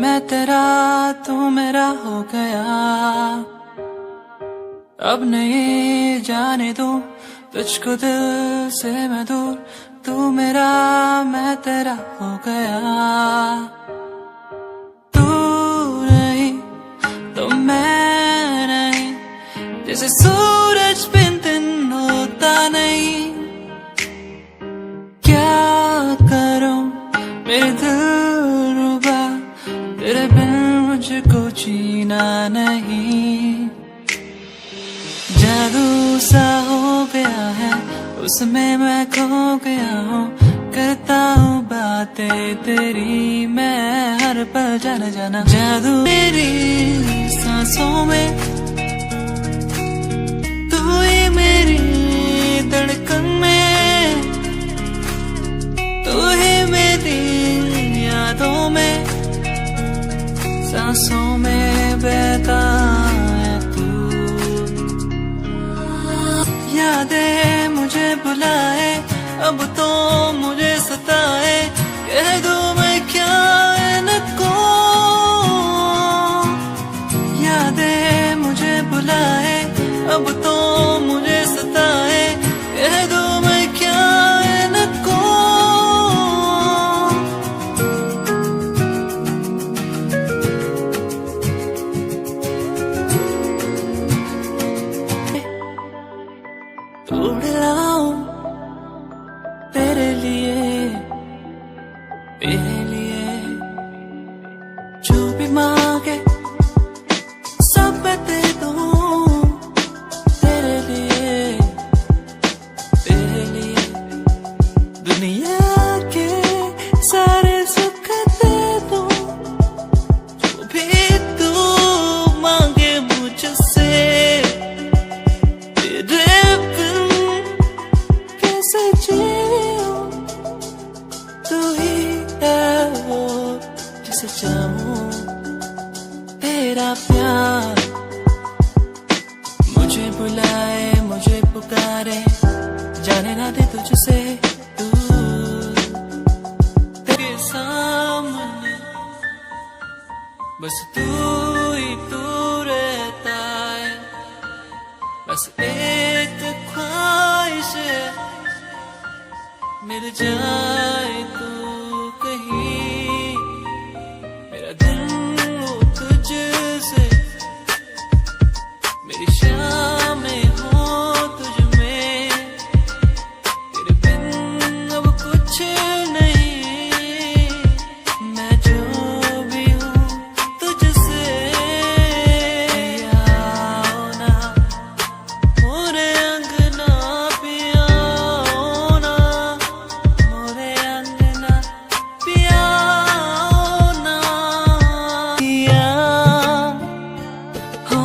मैं तेरा, तू मेरा हो गया। अब नहीं जाने दूं तुझको दिल से मैं दूर, तू मेरा, मैं तेरा हो गया। तू नहीं तो मैं नहीं, जैसे सूरज बिन दिन होता नहीं। क्या करूं मेरे दिल रुबा, तेरे बिन मुझको जीना नहीं। जादू सा हो गया है, उसमें मैं खो गया हूँ। करता हूँ बातें तेरी मैं हर पल, जाना जाना जादू मेरी सांसों में, तू ही मेरी धड़कन में, तू ही मेरी यादों में, सांसों में बहता है तू। यादें मुझे बुलाए, अब तो मुझे सताए, कह दूं मैं क्या इनको। यादें मुझे बुलाए, अब तो मुझे सताए, कह दूं मैं क्या इनको। तोड़ लाऊं तेरे लिए, तेरे लिए जो भी मांगे सब मैं दे दूं। तेरे लिए, तेरे लिए दुनिया के सारे सुख दे दूं, जो भी तू मांगे मुझसे। तेरे बिन कैसे जीऊं, तू ही है वो जिसे चाहूं। तेरा प्यार मुझे बुलाए, मुझे पुकारे, जाने ना दे तुझसे दूर। तेरे सामने बस तू ही तू रहता है, बस एक ख्वाहिश है, मिल जाए तू कहीं, मेरा दिल हो तुझसे, मेरी शामें हो तुझ में। तेरे बिन अब कुछ नहीं, मैं जो भी हूँ तुझसे। आओ ना मोरे अंगना, पिया आओ ना मोरे अंगना, पिया आओ ना। पिया हो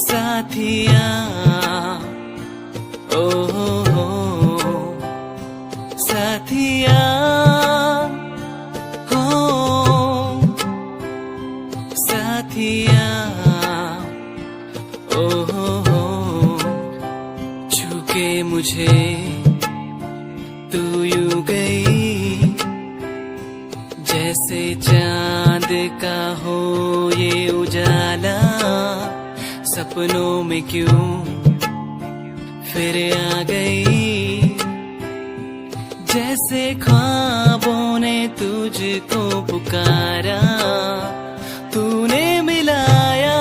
साथिया, ओ हो साथिया, हो साथिया, ओ हो छूके मुझे तू यूं गई, जैसे चांद का हो ये उजाला। सपनों में क्यों फिर आ गई, जैसे ख्वाबों ने तुझको पुकारा। तूने मिलाया,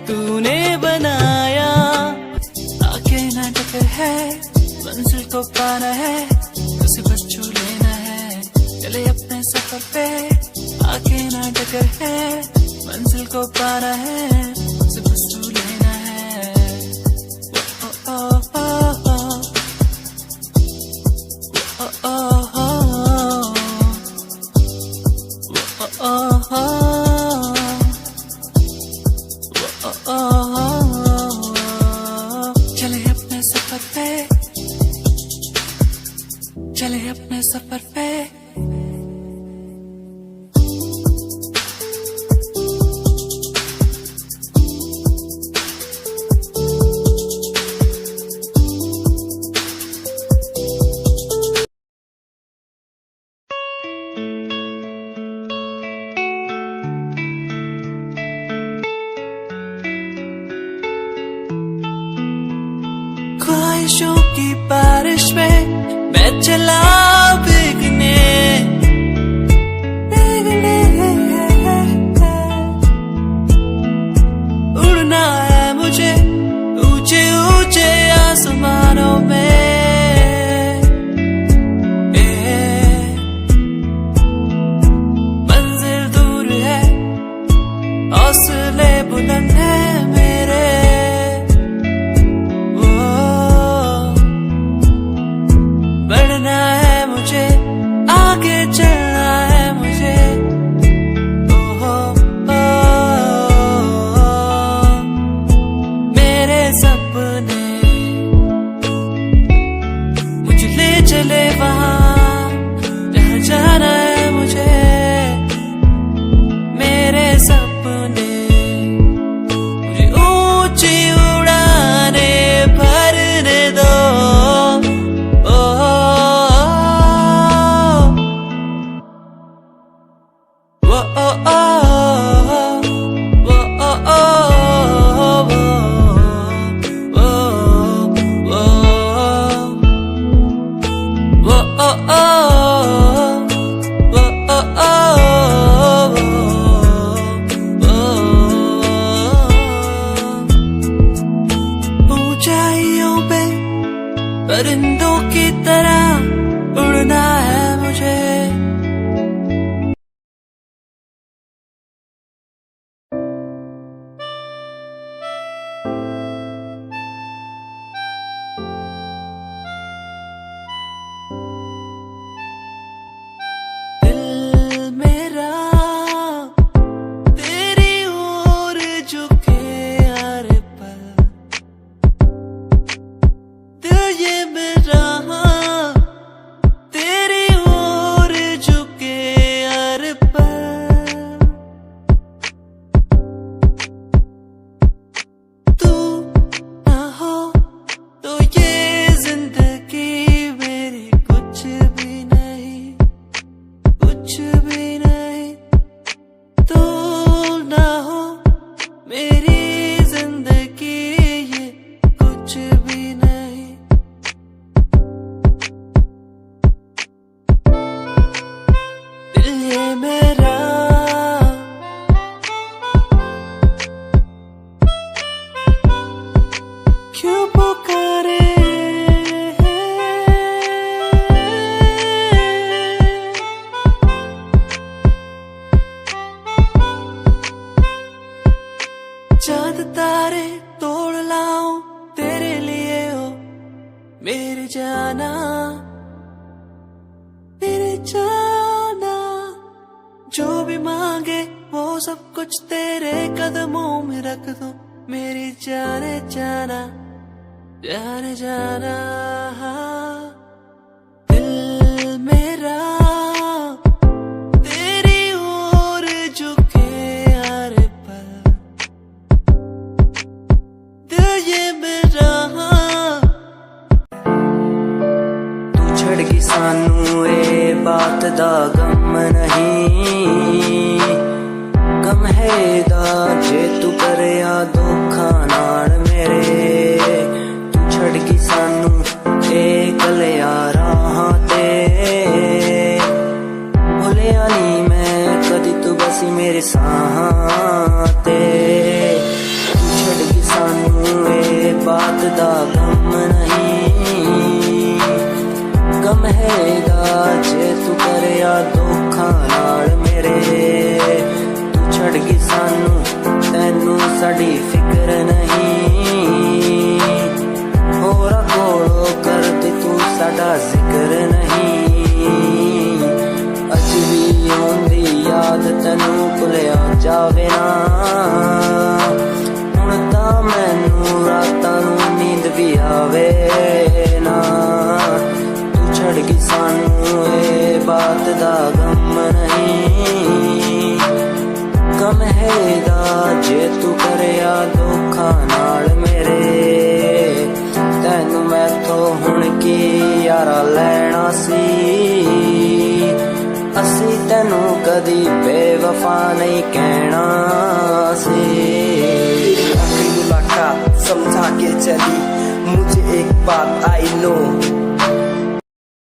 तूने बनाया, आगे ना टकर है, मंजिल को पाना है, उसे बस छू लेना है। चले अपने सफर पे, आगे ना टकर है, मंजिल को पाना है, उसे बस छू लेना है। ओ ओ ओ ओ ओ ओ ओ ओ ओ चले अपने सफर पे, चले अपने सफर पे। ख्वाहिशों की बारिश में मैं चला भीगने उड़ना है मुझे ऊंचे ऊंचे आसमानों में। मंजिल दूर है हौसले बुलंद है मेरे। बढ़ना है मुझे आगे चलना है मुझे। मेरे सपने मुझे ले चले वहाँ जहाँ जाना है मुझे। मेरे सपने मुझे ऊंची उड़ाने भरने दो। ऊंचाइयों पे परिंदों की तरह उड़ना है मुझे। दिल मेरा तेरी ओर झुके हर पल। दिल ये मेरा तेरी ओर झुके हर पल। तू ना हो तो ये जिंदगी मेरी कुछ भी नहीं, कुछ भी नहीं। तू ना हो मेरी जिंदगी ये कुछ भी नहीं। दिल ये मेरा क्यों पुकारे। चांद तारे तोड़ लाऊं तेरे लिए हो मेरी जाना, मेरी जाना। जो भी मांगे वो सब कुछ तेरे कदमों में रख दूं मेरी जाने जाना, जाने जाना। दिल मेरा तेरी ओर झुके हर पल। दिल ये मेरा तू छड़ गई सानू ए बात दा गम नहीं। गम है दा जे तू करिया धोखा नाल मेरे। तू छड़ गई सानू ए कलिया राहां ते। भुलिया नी मैं कदी तू बसी मेरे साहां ते। तू छड़ गई सानू ए बात दा गम नहीं। गम हैगा जे तू करिया धोखा नाल मेरे। तू छड़ गई सानू तैनू साडी फिक्र नहीं। होरा कोलो करती तू साडा जिक्र नहीं। अज भी आउंदी याद तैनू भुलिया जावे ना। हुण तां मैनू रातां नू नींद भी आवे ना। तू छड़ गई सानू ए बात दा गम नहीं। गम हैगा जे तू करिया धोखा नाल मेरे। तैनू मैथों हुण की यारा लैना सी। असी तैनू कदी बेवफा नहीं कहना सी। आखिरी मुलाकात समझा के चली मुझे एक बात आई नो